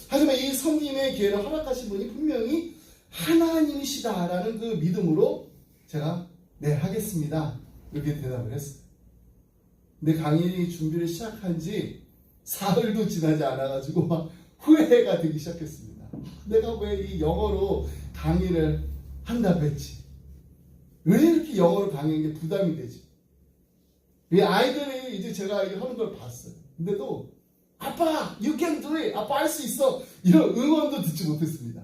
하지만 이 성김의 기회를 허락하신 분이 분명히 하나님이시다라는 그 믿음으로 제가 네 하겠습니다 이렇게 대답을 했어요. 근데 강의 준비를 시작한 지 사흘도 지나지 않아가지고 막 후회가 되기 시작했습니다. 내가 왜 이 영어로 강의를 한다고 했지? 왜 이렇게 영어로 강의한 게 부담이 되지? 이 아이들이 이제 제가 하는 걸 봤어요. 근데도 아빠, you can do it. 아빠 할 수 있어. 이런 응원도 듣지 못했습니다.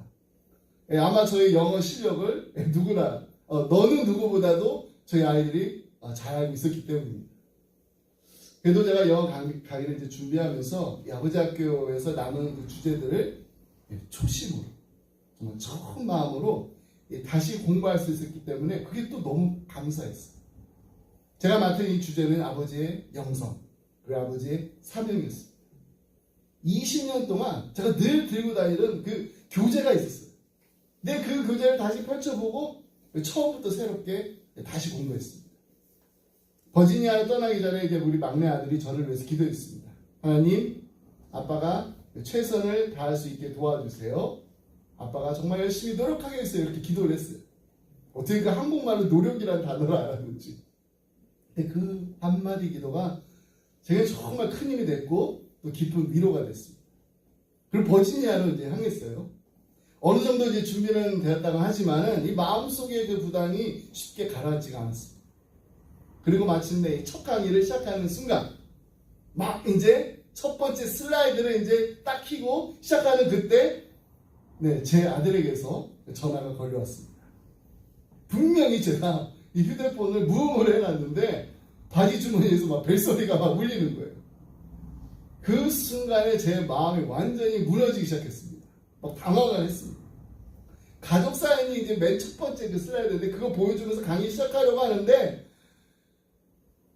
아마 저의 영어 실력을 누구나 너는 누구보다도 저희 아이들이 잘 알고 있었기 때문입니다. 그래도 제가 영어 강의를 이제 준비하면서 이 아버지 학교에서 남은 그 주제들을 초심으로 정말 처음 마음으로 다시 공부할 수 있었기 때문에 그게 또 너무 감사했어요. 제가 맡은 이 주제는 아버지의 영성, 그리고 아버지의 사명이었습니다. 20년 동안 제가 늘 들고 다니던 그 교재가 있었어요. 근데 그 교재를 다시 펼쳐보고 처음부터 새롭게 다시 공부했습니다. 버지니아를 떠나기 전에 이제 우리 막내 아들이 저를 위해서 기도했습니다. 하나님, 아빠가 최선을 다할 수 있게 도와주세요. 아빠가 정말 열심히 노력하겠어요. 이렇게 기도를 했어요. 어떻게 그 한국말로 노력이라는 단어를 알았는지. 근데 그 한마디 기도가 제게 정말 큰 힘이 됐고 또 깊은 위로가 됐습니다. 그리고 버지니아로 이제 향했어요. 어느 정도 이제 준비는 되었다고 하지만은 이 마음속의 그 부담이 쉽게 가라앉지가 않았습니다. 그리고 마침내 첫 강의를 시작하는 순간 막 이제 첫 번째 슬라이드를 이제 딱 켜고 시작하는 그때 제 아들에게서 전화가 걸려왔습니다. 분명히 제가 이 휴대폰을 무음으로 해놨는데 바지 주머니에서 막 벨소리가 막 울리는 거예요. 그 순간에 제 마음이 완전히 무너지기 시작했습니다. 막 당황을 했습니다. 가족 사연이 이제 맨 첫 번째 그 슬라이드인데 그거 보여주면서 강의 시작하려고 하는데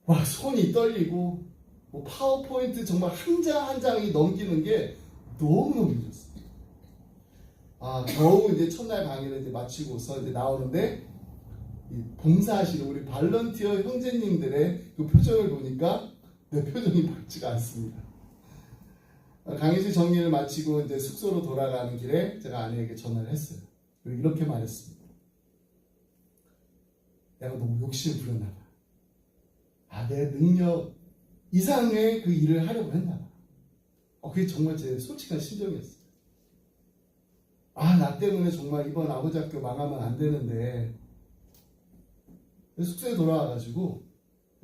와 손이 떨리고 뭐 파워포인트 정말 한 장 한 장이 넘기는 게 너무너무 힘들었어요. 겨우 이제 첫날 강의를 이제 마치고서 이제 나오는데 이 봉사하시는 우리 발런티어 형제님들의 그 표정을 보니까 내 표정이 밝지가 않습니다. 강의실 정리를 마치고 이제 숙소로 돌아가는 길에 제가 아내에게 전화를 했어요. 그리고 이렇게 말했습니다. 내가 너무 욕심을 부렸나 봐. 내 능력 이상의 그 일을 하려고 했나 봐. 그게 정말 제 솔직한 심정이었어요. 나 때문에 정말 이번 아버지 학교 망하면 안 되는데 숙소에 돌아와가지고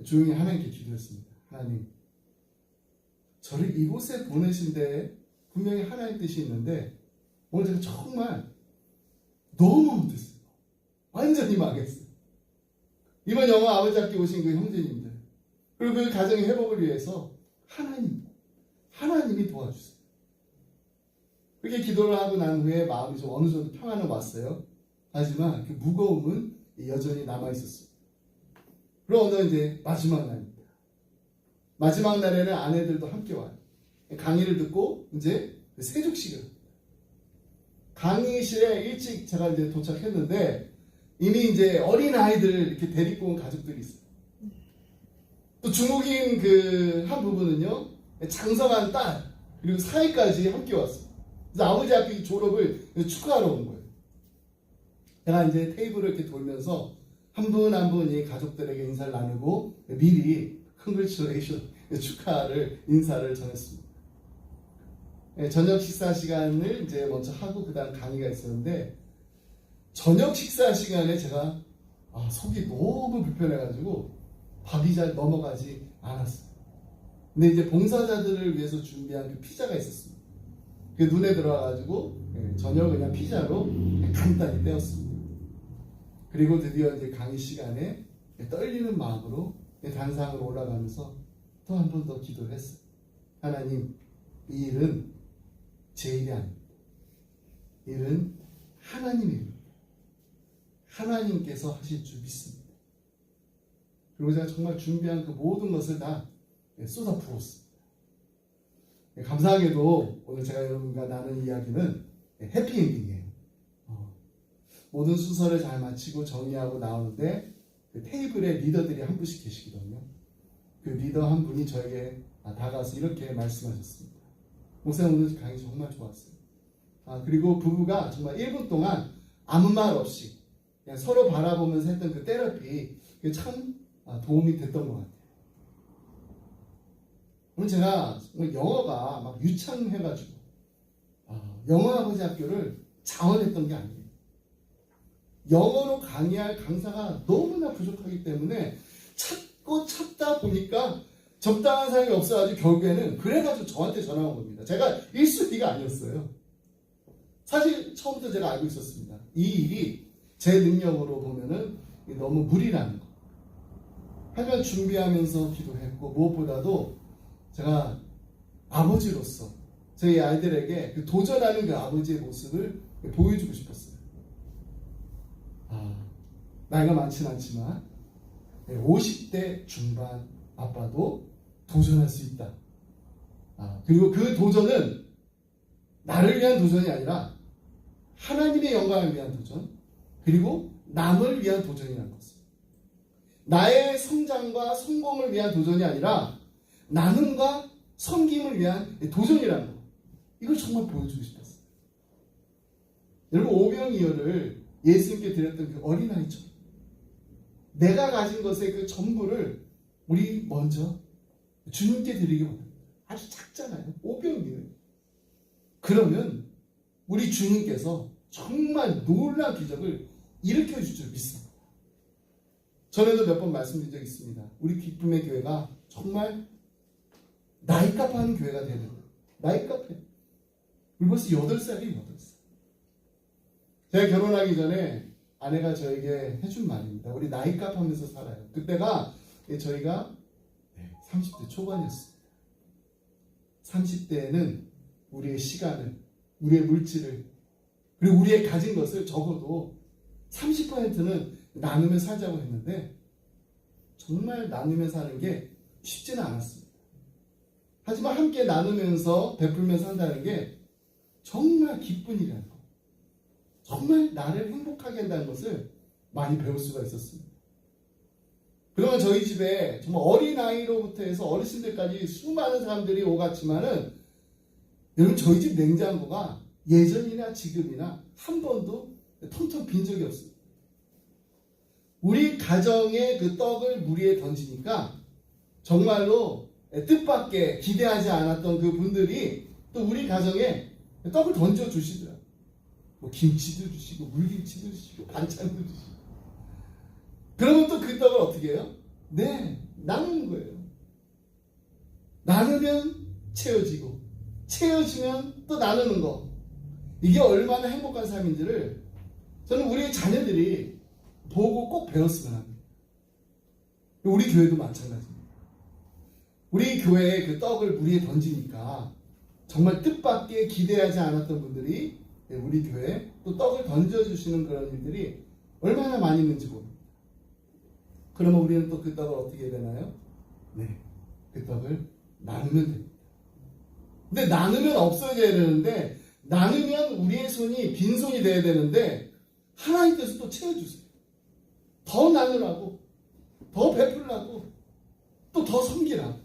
조용히 하나님께 기도했습니다. 하나님, 저를 이곳에 보내신데 분명히 하나님 뜻이 있는데 오늘 제가 정말 너무 못했어요. 완전히 망했어요. 이번 영어 아버지 학교 오신 그 형제님들 그리고 그 가정의 회복을 위해서 하나님이 도와주세요. 그렇게 기도를 하고 난 후에 마음이 좀 어느 정도 평안은 왔어요. 하지만 그 무거움은 여전히 남아있었어요. 그리고 오늘 이제 마지막 날입니다. 마지막 날에는 아내들도 함께 와요. 강의를 듣고 이제 세족식을 합니다. 강의실에 일찍 제가 이제 도착했는데 이미 이제 어린 아이들을 이렇게 데리고 온 가족들이 있어요. 또 중국인 그 한 부부는요 장성한 딸 그리고 사위까지 함께 왔어요. 그래서 아버지 학교 졸업을 축하하러 온 거예요. 제가 이제 테이블을 이렇게 돌면서 한 분 한 분 이 가족들에게 인사를 나누고 미리 컨그레츄레이션 축하를 인사를 전했습니다. 저녁 식사 시간을 이제 먼저 하고 그다음 강의가 있었는데 저녁 식사 시간에 제가 속이 너무 불편해가지고 밥이 잘 넘어가지 않았어요. 근데 이제 봉사자들을 위해서 준비한 그 피자가 있었습니다. 그게 눈에 들어와가지고 저녁을 그냥 피자로 간단히 때웠습니다. 그리고 드디어 이제 강의 시간에 떨리는 마음으로 단상으로 올라가면서 또 한 번 더 기도를 했어요. 하나님, 이 일은 제 일이 아닙니다. 일은 하나님의 일입니다. 하나님께서 하실 줄 믿습니다. 그리고 제가 정말 준비한 그 모든 것을 다 쏟아 부었습니다. 감사하게도 오늘 제가 여러분과 나눈 이야기는 해피엔딩이에요. 모든 순서를 잘 마치고 정리하고 나오는데 그 테이블에 리더들이 한 분씩 계시거든요. 그 리더 한 분이 저에게 다가와서 이렇게 말씀하셨습니다. 목사님 오늘 강의 정말 좋았어요. 그리고 부부가 정말 1분 동안 아무 말 없이 그냥 서로 바라보면서 했던 그 테라피 그게 참 도움이 됐던 것 같아요. 오늘 제가 정말 영어가 막 유창해가지고 영어 아버지 학교를 자원했던 게 아니에요. 영어로 강의할 강사가 너무나 부족하기 때문에 찾다 보니까 적당한 사람이 없어가지고 결국에는 그래가지고 저한테 전화 온 겁니다. 제가 1순위가 아니었어요. 사실 처음부터 제가 알고 있었습니다. 이 일이 제 능력으로 보면은 너무 무리라는 거. 하지만 준비하면서 기도했고 무엇보다도 제가 아버지로서 저희 아이들에게 그 도전하는 그 아버지의 모습을 보여주고 싶었어요. 나이가 많지는 않지만 50대 중반 아빠도 도전할 수 있다. 그리고 그 도전은 나를 위한 도전이 아니라 하나님의 영광을 위한 도전, 그리고 남을 위한 도전이라는 것을. 나의 성장과 성공을 위한 도전이 아니라 나눔과 섬김을 위한 도전이라는 것. 이걸 정말 보여주고 싶었어요. 여러분, 오병이어를 예수님께 드렸던 그 어린아이처럼 내가 가진 것의 그 전부를 우리 먼저 주님께 드리기 원합니다. 아주 작잖아요. 오병이어. 그러면 우리 주님께서 정말 놀라운 기적을 일으켜 주실 줄 믿습니다. 전에도 몇 번 말씀드린 적이 있습니다. 우리 기쁨의 교회가 정말 나이값 하는 교회가 되는 거예요. 나이값에. 우리 벌써 8살이에요. 8살. 제가 결혼하기 전에 아내가 저에게 해준 말입니다. 우리 나이값 하면서 살아요. 그때가 저희가 30대 초반이었습니다. 30대에는 우리의 시간을, 우리의 물질을, 그리고 우리의 가진 것을 적어도 30%는 나누며 살자고 했는데 정말 나누며 사는 게 쉽지는 않았습니다. 하지만 함께 나누면서 베풀면서 산다는 게 정말 기쁜 일이라는 거, 정말 나를 행복하게 한다는 것을 많이 배울 수가 있었습니다. 그동안 저희 집에 정말 어린아이로부터 해서 어르신들까지 수많은 사람들이 오갔지만은 여러분, 저희 집 냉장고가 예전이나 지금이나 한 번도 텅텅 빈 적이 없습니다. 우리 가정의 그 떡을 물 위에 던지니까 정말로 뜻밖의 기대하지 않았던 그 분들이 또 우리 가정에 떡을 던져주시더라고요. 뭐 김치도 주시고 물김치도 주시고 반찬도 주시고. 그러면 또 그 떡을 어떻게 해요? 나누는 거예요. 나누면 채워지고 채워지면 또 나누는 거. 이게 얼마나 행복한 삶인지를 저는 우리의 자녀들이 보고 꼭 배웠으면 합니다. 우리 교회도 마찬가지입니다. 우리 교회에 그 떡을 물 위에 던지니까 정말 뜻밖의 기대하지 않았던 분들이 우리 교회에 또 떡을 던져주시는 그런 일들이 얼마나 많이 있는지 모릅니다. 그러면 우리는 또 그 떡을 어떻게 해야 되나요? 그 떡을 나누면 됩니다. 근데 나누면 없어져야 되는데, 나누면 우리의 손이 빈손이 돼야 되는데 하나님께서 또 채워주세요. 더 나누라고, 더 베풀라고, 또 더 섬기라고.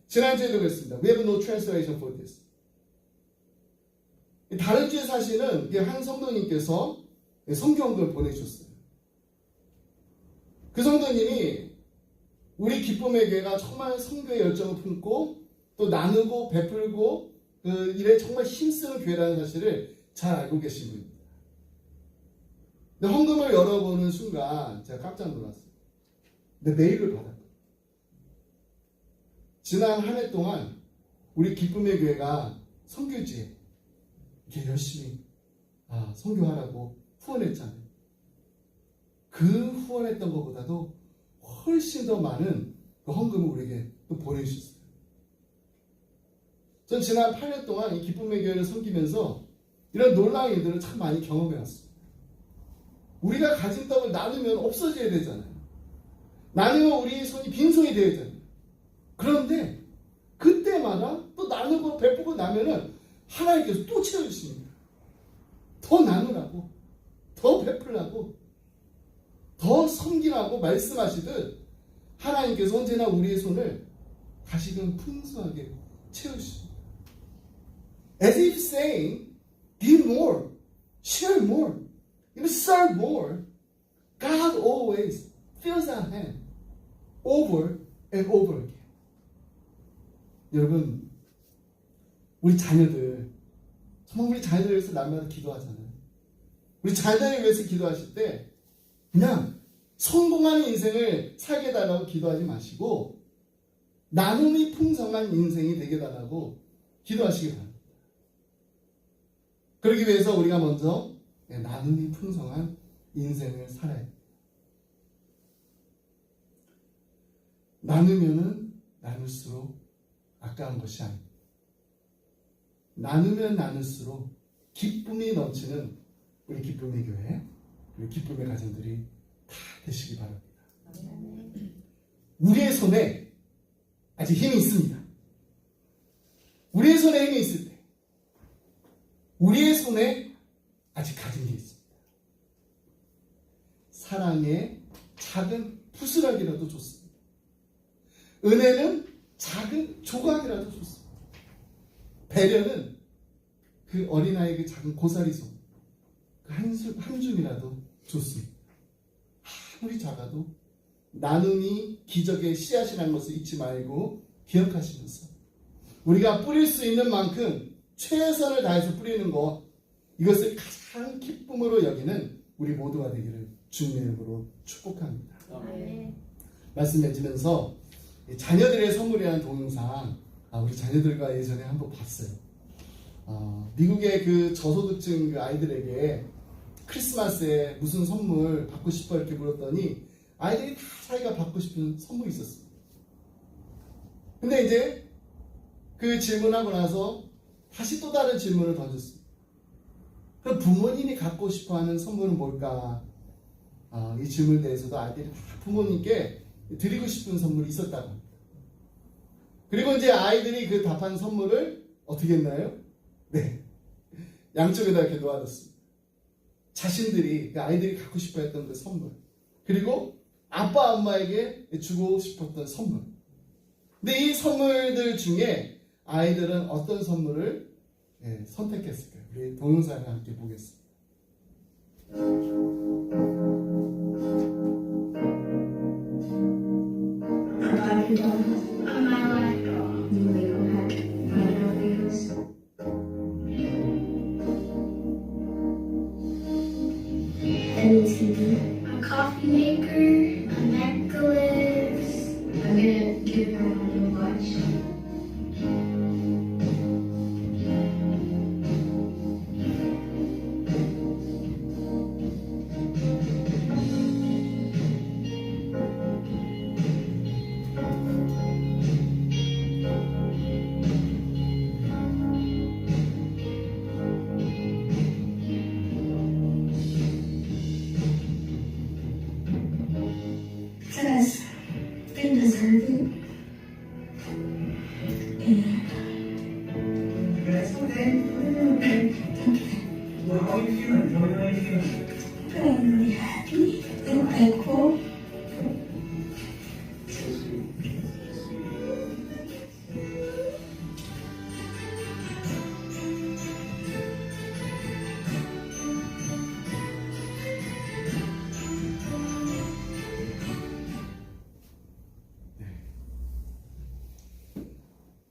지난주에도 그랬습니다. We have no translation for this. 다른 주에 사실은 한 성도님께서 성경을 보내주셨어요. 그 성도님이 우리 기쁨의 교회가 정말 선교의 열정을 품고 또 나누고 베풀고 그 일에 정말 힘쓰는 교회라는 사실을 잘 알고 계신 분입니다. 근데 헌금을 열어보는 순간 제가 깜짝 놀랐어요. 근데 메일을 받았거든요. 지난 한 해 동안 우리 기쁨의 교회가 선교지에 이렇게 열심히 선교하라고 후원했잖아요. 그 후원했던 것보다도 훨씬 더 많은 그 헌금을 우리에게 또 보내주셨어요. 전 지난 8년 동안 이 기쁨의 교회를 섬기면서 이런 놀라운 일들을 참 많이 경험해왔습니다. 우리가 가진 떡을 나누면 없어져야 되잖아요. 나누면 우리 손이 빈손이 되어야 그런데 그때마다 또 나누고 베푸고 나면은 하나님께서 또 채워주십니다. 더 나누라고, 더 베풀라고, 더 섬기라고 말씀하시듯 하나님께서 언제나 우리의 손을 다시금 풍성하게 채우십니다. As if saying, give more, share more, serve more. God always fills our hand over and over again. 여러분, 우리 자녀들, 정말 우리 자녀들 위해서 날마다 기도하잖아요. 우리 자녀들 위해서 기도하실 때 그냥 성공하는 인생을 살게 해달라고 기도하지 마시고 나눔이 풍성한 인생이 되게 해달라고 기도하시기 바랍니다. 그러기 위해서 우리가 먼저 나눔이 풍성한 인생을 살아야 돼요. 나누면은 나눌수록 아까운 것이 아닙니다. 나누면 나눌수록 기쁨이 넘치는 우리 기쁨의 교회, 우리 기쁨의 가정들이 다 되시기 바랍니다. 우리의 손에 아직 힘이 있습니다. 우리의 손에 힘이 있을 때 우리의 손에 아직 가진 게 있습니다. 사랑의 작은 부스락이라도 좋습니다. 은혜는 작은 조각이라도 좋습니다. 배려는 그 어린아이의 그 작은 고사리 손, 그 한 줌이라도 좋습니다. 아무리 작아도 나눔이 기적의 씨앗이라는 것을 잊지 말고 기억하시면서 우리가 뿌릴 수 있는 만큼 최선을 다해서 뿌리는 것, 이것을 가장 기쁨으로 여기는 우리 모두가 되기를 주님의 이름으로 축복합니다. 말씀 맺으면서 자녀들의 선물이라는 동영상 우리 자녀들과 예전에 한번 봤어요. 미국의 그 저소득층 그 아이들에게 크리스마스에 무슨 선물 받고 싶어 이렇게 물었더니 아이들이 다 자기가 받고 싶은 선물이 있었어요. 근데 이제 그 질문하고 나서 다시 또 다른 질문을 던졌습니다. 그럼 부모님이 갖고 싶어 하는 선물은 뭘까? 이 질문에 대해서도 아이들이 다 부모님께 드리고 싶은 선물이 있었다고 합니다. 그리고 이제 아이들이 그 답한 선물을 어떻게 했나요? 네, 양쪽에다 이렇게 놓아뒀습니다. 자신들이, 그 아이들이 갖고 싶어 했던 그 선물, 그리고 아빠 엄마에게 주고 싶었던 선물. 근데 이 선물들 중에 아이들은 어떤 선물을 선택했을까요? 우리 동영상을 함께 보겠습니다. A coffee maker, a necklace. I'm gonna give her a new watch. Says, they deserve it. That's okay. Well, how are you feeling? How are you feeling? I'm really happy and thankful.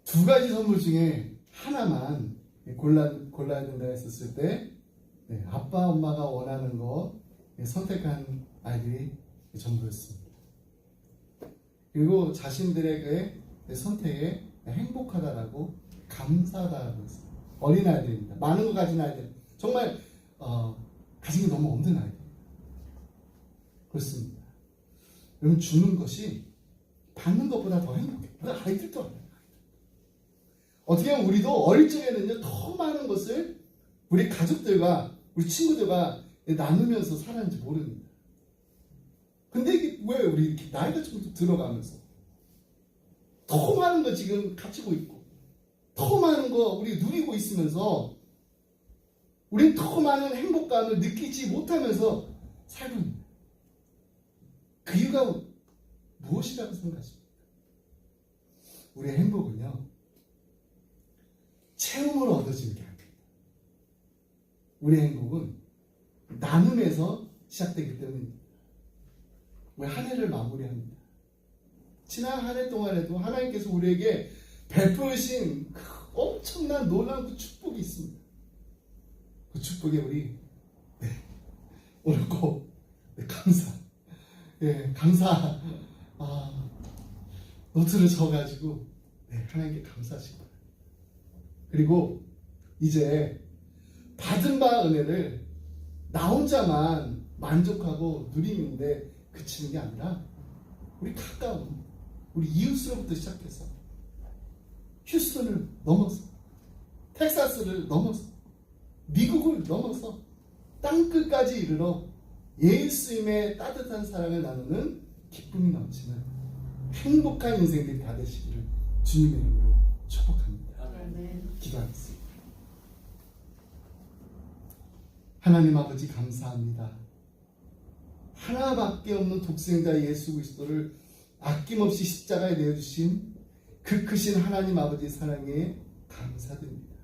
두 가지 선물 중에 하나만 골라야 된다 했었을 때 아빠 엄마가 원하는 거 선택한 아이들이 전부였습니다. 그리고 자신들의 그 선택에 행복하다라고 감사하다라고 했어요. 어린 아이들입니다. 많은 거 가진 아이들, 정말 가진 게 너무 없는 아이들. 그렇습니다. 여러분, 주는 것이 받는 것보다 더 행복해요. 아이들도 알아요. 어떻게 보면 우리도 어릴 적에는요, 더 많은 것을 우리 가족들과 우리 친구들과 나누면서 살았는지 모릅니다. 근데 이게 왜 우리 이렇게 나이가 좀 들어가면서 더 많은 거 지금 가지고 있고 더 많은 거 우리 누리고 있으면서 우린 더 많은 행복감을 느끼지 못하면서 살고 있는 거예요. 그 이유가 무엇이라고 생각하십니까? 우리의 행복은요, 체험으로 얻어지는 게 아닙니다. 우리의 행복은 나눔에서 시작되기 때문입니다. 왜 한 해를 마무리합니다. 지난 한 해 동안에도 하나님께서 우리에게 베푸신 그 엄청난 놀라운 그 축복이 있습니다. 그 축복에 우리 오늘 꼭 감사 노트를 적어가지고 하나님께 감사하시기 바랍니다. 그리고 이제 받은 바 은혜를 나 혼자만 만족하고 누리는데 그치는 게 아니라 우리 가까운 우리 이웃으로부터 시작해서 휴스턴을 넘어서 텍사스를 넘어서 미국을 넘어서 땅끝까지 이르러 예수님의 따뜻한 사랑을 나누는 기쁨이 넘치는 행복한 인생들이 다 되시기를 주님의 이름으로 축복합니다. 기도하겠습니다. 하나님 아버지 감사합니다. 하나밖에 없는 독생자 예수 그리스도를 아낌없이 십자가에 내어주신 그 크신 하나님 아버지 사랑에 감사드립니다.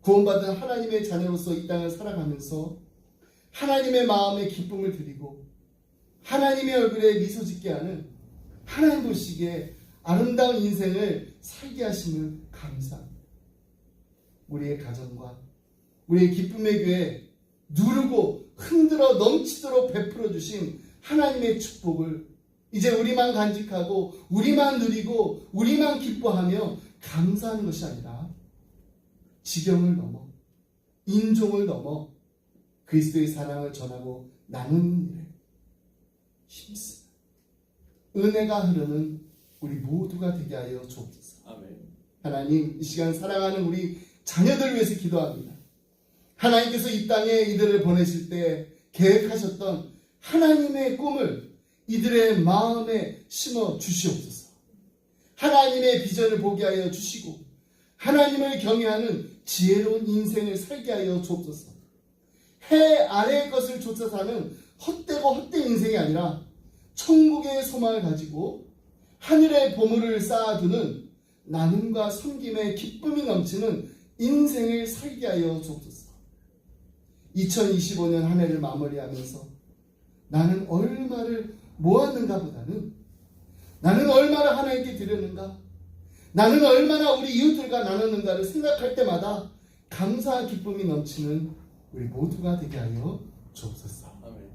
구원받은 하나님의 자녀로서 이 땅을 살아가면서 하나님의 마음에 기쁨을 드리고 하나님의 얼굴에 미소 짓게 하는 하나님 보시기에 아름다운 인생을 살게 하심을 감사합니다. 우리의 가정과 우리의 기쁨의 교회 누르고 흔들어 넘치도록 베풀어 주신 하나님의 축복을 이제 우리만 간직하고 우리만 누리고 우리만 기뻐하며 감사하는 것이 아니라 지경을 넘어 인종을 넘어 그리스도의 사랑을 전하고 나누는 일에 힘쓰는 은혜가 흐르는 우리 모두가 되게 하여 주옵소서. 아멘. 하나님, 이 시간 사랑하는 우리 자녀들 위해서 기도합니다. 하나님께서 이 땅에 이들을 보내실 때 계획하셨던 하나님의 꿈을 이들의 마음에 심어 주시옵소서. 하나님의 비전을 보게 하여 주시고 하나님을 경외하는 지혜로운 인생을 살게 하여 주옵소서. 해 아래의 것을 쫓아 사는 헛되고 헛된 인생이 아니라 천국의 소망을 가지고 하늘의 보물을 쌓아두는 나눔과 섬김의 기쁨이 넘치는 인생을 살게 하여 주옵소서. 2025년 한 해를 마무리하면서 나는 얼마를 모았는가 보다는 나는 얼마나 하나님께 드렸는가, 나는 얼마나 우리 이웃들과 나눴는가를 생각할 때마다 감사와 기쁨이 넘치는 우리 모두가 되게 하여 주옵소서. 아멘.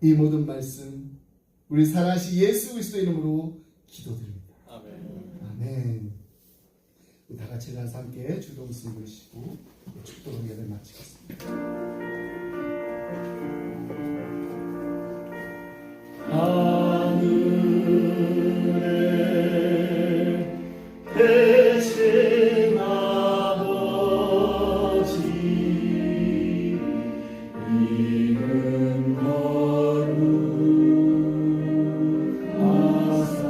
이 모든 말씀 우리 사랑하신 예수 그리스도 이름으로 기도드립니다. 아멘. 아멘. 다 같이 일어나서 함께 주동수 부르시고 축도로 예배를 마치겠습니다. 하늘에 계신 아버지 이름 거룩하사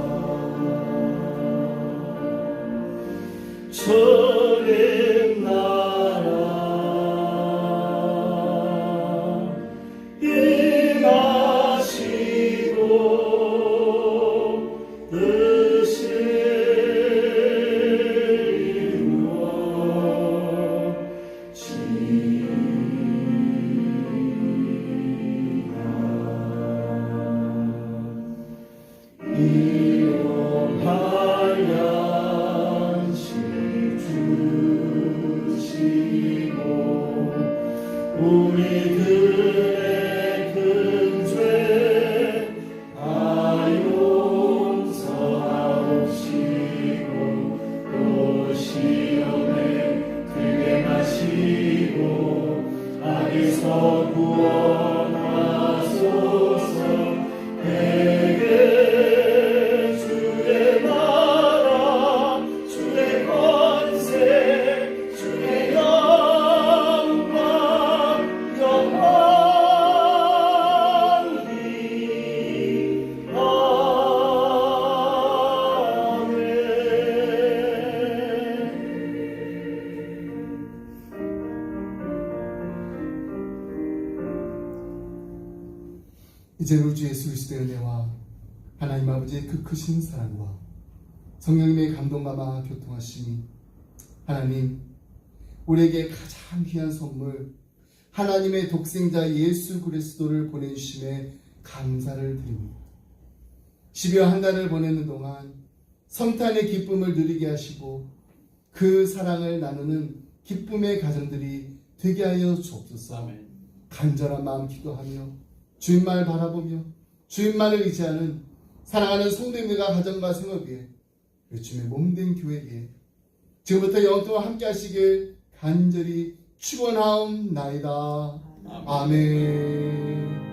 주님 나라 임하시고 뜻을 이루어지라 일용할 양식 주시고 우리들의 큰 죄 다 용서하옵시고 또 시험에 들게 마시고 악에서 구원하소서. 내게 주의 나라 주의 권세 주의 영광 영원히 이제 우리 주 예수 그리스도의 은혜와 하나님 아버지의 그 크신 사랑과 성령님의 감동감화 교통하심이 하나님 우리에게 가장 귀한 선물 하나님의 독생자 예수 그리스도를 보내주심에 감사를 드립니다. 12월 한 달을 보내는 동안 성탄의 기쁨을 누리게 하시고 그 사랑을 나누는 기쁨의 가정들이 되게 하여 주옵소서. 간절한 마음 기도하며 주님만을 바라보며 주님만을 의지하는 사랑하는 성도님들과 가정과 생업 위에 주님의 몸된 교회에 지금부터 영원토록 함께 하시길 간절히 축원하옵나이다. 아멘.